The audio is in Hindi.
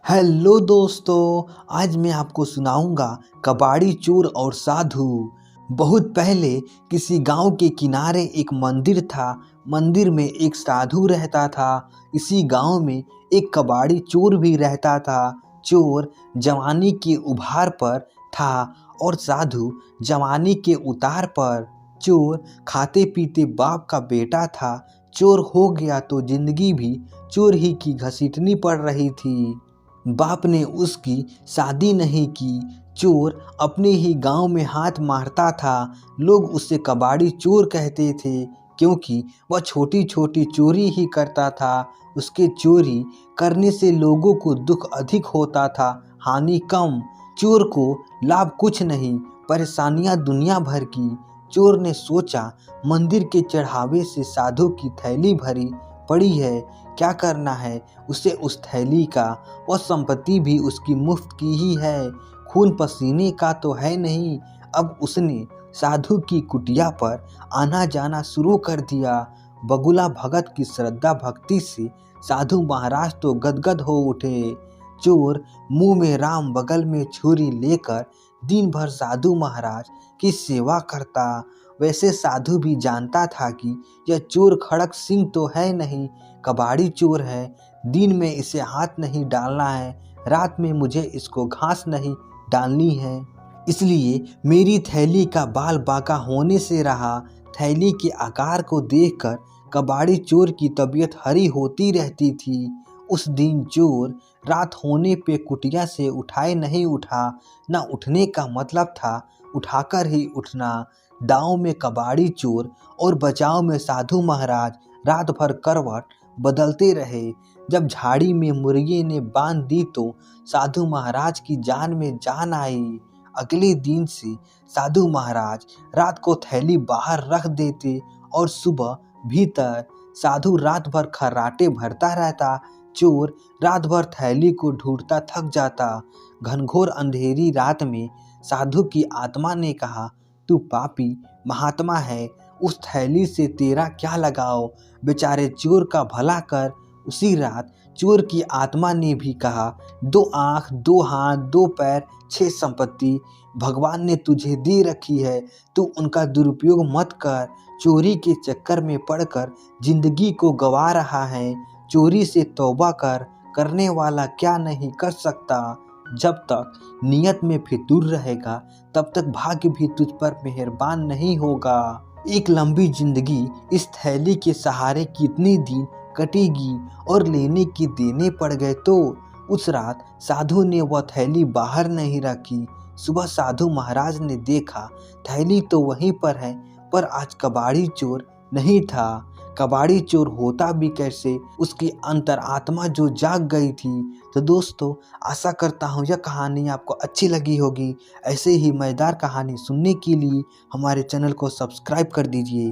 हेलो दोस्तों, आज मैं आपको सुनाऊंगा कबाड़ी चोर और साधु। बहुत पहले किसी गांव के किनारे एक मंदिर था। मंदिर में एक साधु रहता था। इसी गांव में एक कबाड़ी चोर भी रहता था। चोर जवानी के उभार पर था और साधु जवानी के उतार पर। चोर खाते पीते बाप का बेटा था। चोर हो गया तो जिंदगी भी चोर ही की घसीटनी पड़ रही थी। बाप ने उसकी शादी नहीं की। चोर अपने ही गांव में हाथ मारता था। लोग उसे कबाड़ी चोर कहते थे क्योंकि वह छोटी छोटी चोरी ही करता था। उसके चोरी करने से लोगों को दुख अधिक होता था, हानि कम। चोर को लाभ कुछ नहीं, परेशानियां दुनिया भर की। चोर ने सोचा, मंदिर के चढ़ावे से साधु की थैली भरी पड़ी है, क्या करना है उसे उस थैली का। वह संपत्ति भी उसकी मुफ्त की ही है, खून पसीने का तो है नहीं। अब उसने साधु की कुटिया पर आना जाना शुरू कर दिया। बगुला भगत की श्रद्धा भक्ति से साधु महाराज तो गदगद हो उठे। चोर मुंह में राम बगल में छुरी लेकर दिन भर साधु महाराज की सेवा करता। वैसे साधु भी जानता था कि यह चोर खड़क सिंह तो है नहीं, कबाड़ी चोर है। दिन में इसे हाथ नहीं डालना है, रात में मुझे इसको घास नहीं डालनी है। इसलिए मेरी थैली का बाल बांका होने से रहा। थैली के आकार को देखकर कबाड़ी चोर की तबीयत हरी होती रहती थी। उस दिन चोर रात होने पे कुटिया से उठाए नहीं उठा। न उठने का मतलब था उठाकर ही उठना। दांव में कबाड़ी चोर और बचाव में साधु महाराज रात भर करवट बदलते रहे। जब झाड़ी में मुर्गे ने बांध दी तो साधु महाराज की जान में जान आई। अगले दिन से साधु महाराज रात को थैली बाहर रख देते और सुबह भीतर। साधु रात भर खर्राटे भरता रहता। चोर रात भर थैली को ढूंढता थक जाता। घनघोर अंधेरी रात में साधु की आत्मा ने कहा, तू पापी महात्मा है, उस थैली से तेरा क्या लगाओ, बेचारे चोर का भला कर। उसी रात चोर की आत्मा ने भी कहा, दो आँख, दो हाथ, दो पैर, 6 संपत्ति भगवान ने तुझे दे रखी है, तू उनका दुरुपयोग मत कर। चोरी के चक्कर में पड़कर जिंदगी को गंवा रहा है। चोरी से तौबा कर, करने वाला क्या नहीं कर सकता। जब तक नियत में फितूर रहेगा तब तक भाग्य भी तुझ पर मेहरबान नहीं होगा। एक लंबी जिंदगी इस थैली के सहारे कितने दिन कटेगी और लेने के देने पड़ गए तो। उस रात साधु ने वह थैली बाहर नहीं रखी। सुबह साधु महाराज ने देखा थैली तो वहीं पर है, पर आज कबाड़ी चोर नहीं था। कबाड़ी चोर होता भी कैसे, उसकी अंतरात्मा जो जाग गई थी। तो दोस्तों, आशा करता हूँ यह कहानी आपको अच्छी लगी होगी। ऐसे ही मज़ेदार कहानी सुनने के लिए हमारे चैनल को सब्सक्राइब कर दीजिए।